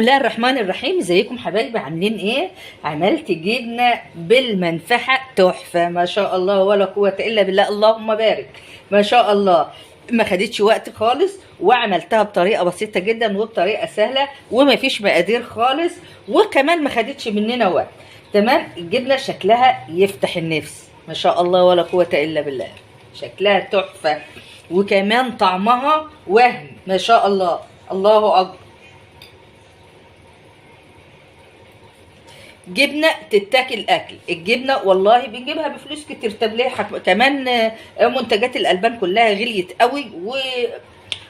بسم الله الرحمن الرحيم. ازيكم حبايبي؟ عاملين ايه؟ عملت جبنه بالمنفعه تحفه ما شاء الله ولا قوه الا بالله، اللهم بارك ما شاء الله. ما خدتش وقت خالص وعملتها بطريقه بسيطه جدا وبطريقه سهله وما فيش مقادير خالص، وكمان ما خدتش مننا وقت. تمام. الجبنه شكلها يفتح النفس ما شاء الله ولا قوه الا بالله، شكلها تحفه وكمان طعمها وهم ما شاء الله. الله اكبر. جبنه تتاكل اكل. الجبنه والله بنجيبها بفلوس كتير. طب ليه كمان منتجات الالبان كلها غليت قوي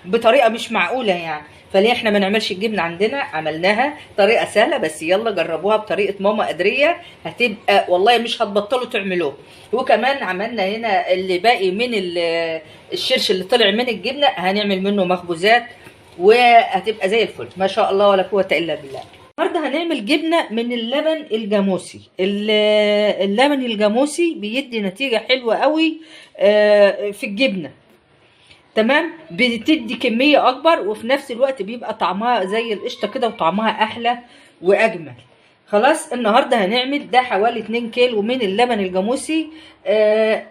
وبطريقه مش معقوله يعني. فليه احنا ما نعملش الجبنه عندنا؟ عملناها طريقه سهله، بس يلا جربوها بطريقه ماما قدريه، هتبقى والله مش هتبطلوا تعملوها. وكمان عملنا هنا اللي باقي من الشرش اللي طلع من الجبنه، هنعمل منه مخبوزات وهتبقى زي الفل ما شاء الله ولا قوه الا بالله. النهارده هنعمل جبنه من اللبن الجاموسي. اللبن الجاموسي بيدي نتيجه حلوه قوي في الجبنه. تمام. بتدي كميه اكبر وفي نفس الوقت بيبقى طعمها زي القشطه كده وطعمها احلى واجمل. خلاص النهارده هنعمل ده حوالي 2 كيلو من اللبن الجاموسي.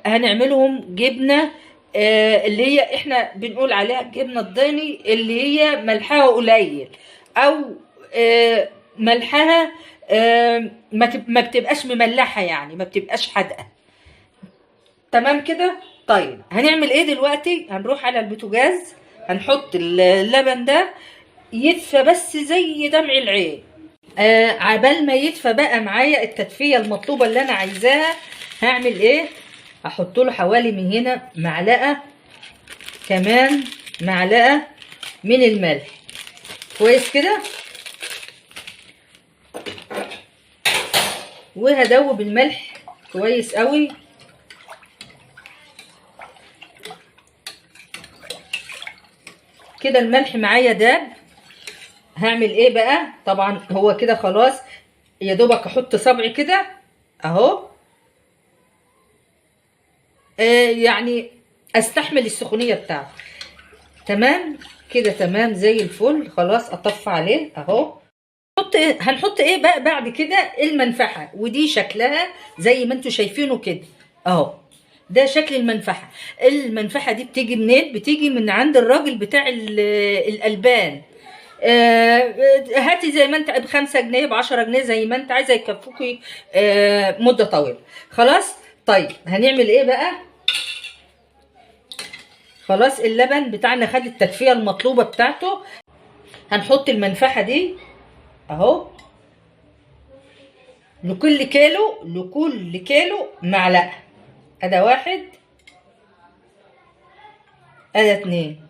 هنعملهم جبنه اللي هي احنا بنقول عليها الجبنه الضاني، اللي هي ملحها قليل او ملحها ما بتبقاش مملحه، يعني ما بتبقاش حادقه. تمام كده. طيب هنعمل ايه دلوقتي؟ هنروح على البوتاجاز، هنحط اللبن ده يدفى بس زي دمع العين. عبال ما يدفى بقى معايا التدفيه المطلوبه اللي انا عايزاها، هعمل ايه؟ هحط له حوالي من هنا معلقه، كمان معلقه من الملح. كويس كده. وهدوب الملح كويس قوي. كده الملح معايا داب. هعمل ايه بقى؟ طبعا هو كده خلاص، يا دوبك احط صبعي كده اهو. يعني استحمل السخونيه بتاعته. تمام كده، تمام زي الفل. خلاص اطفي عليه اهو. هنحط ايه بقى بعد كده؟ المنفعه، ودي شكلها زي ما انتم شايفينه كده اهو. ده شكل المنفعه. المنفعه دي بتيجي منين؟ بتيجي من عند الراجل بتاع الالبان. هاتي زي ما انت، ب5 جنيه ب10 جنيه زي ما انت عايزه، يكفوكي مده طويله. خلاص. طيب هنعمل ايه بقى؟ خلاص اللبن بتاعنا خد التدفئه المطلوبه بتاعته. هنحط المنفعه دي اهو. لكل كيلو معلقه. ادا 1 ادا 2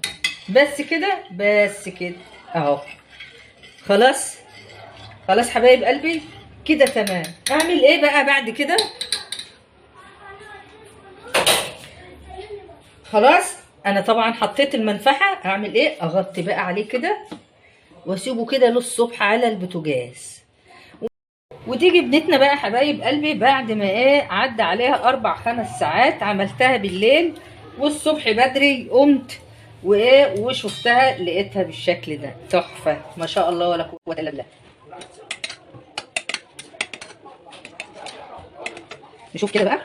بس كده اهو. خلاص حبايب قلبي كده تمام. اعمل ايه بقى بعد كده؟ خلاص انا طبعا حطيت المنفعه. اعمل ايه؟ اغطي بقى عليه كده واسيبه كده للصبح على البوتاجاز. ودي جبنتنا بقى حبايب قلبي بعد ما عدى عليها 4-5 ساعات. عملتها بالليل والصبح بدري قمت وشفتها لقيتها بالشكل ده تحفه ما شاء الله ولا قوه الا بالله. نشوف كده بقى.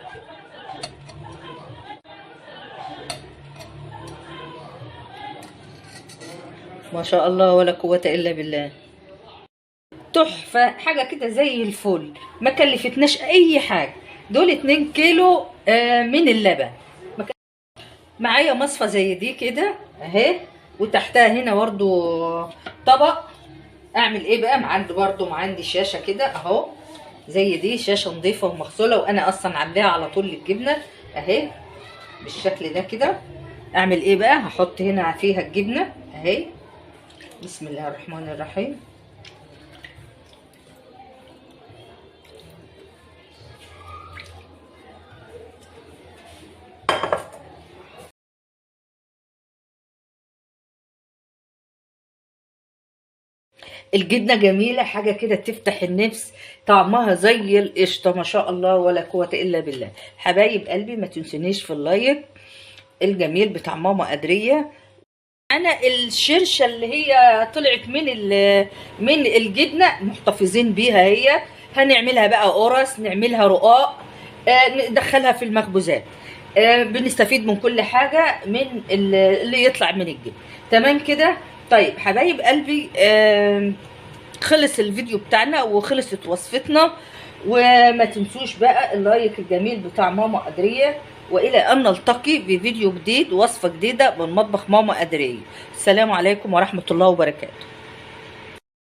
ما شاء الله ولا قوه الا بالله. تحفه، حاجه كده زي الفل، ما كلفتناش اي حاجه. دول 2 كيلو من اللبن. معايا مصفى زي دي كده اهي، وتحتها هنا برضو طبق. اعمل ايه بقى؟ عندي شاشه كده اهو زي دي، شاشه نظيفه ومغسوله، وانا اصلا عاملاها على طول للجبنه اهي بالشكل ده كده. اعمل ايه بقى؟ هحط هنا فيها الجبنه اهي. بسم الله الرحمن الرحيم. الجبنه جميله، حاجه كده تفتح النفس، طعمها زي القشطه ما شاء الله ولا قوه الا بالله. حبايب قلبي ما تنسونيش في اللايك الجميل بتاع ماما قدريه. انا الشرشه اللي هي طلعت من الجبنه محتفظين بيها، هي هنعملها بقى قرص، نعملها رقاق، ندخلها في المخبوزات. بنستفيد من كل حاجه من اللي يطلع من الجبن. تمام كده. طيب حبايب قلبي، خلص الفيديو بتاعنا وخلصت وصفتنا، وما تنسوش بقى اللايك الجميل بتاع ماما قدرية، والى ان نلتقي بفيديو جديد ووصفة جديدة من مطبخ ماما قدرية. السلام عليكم ورحمة الله وبركاته.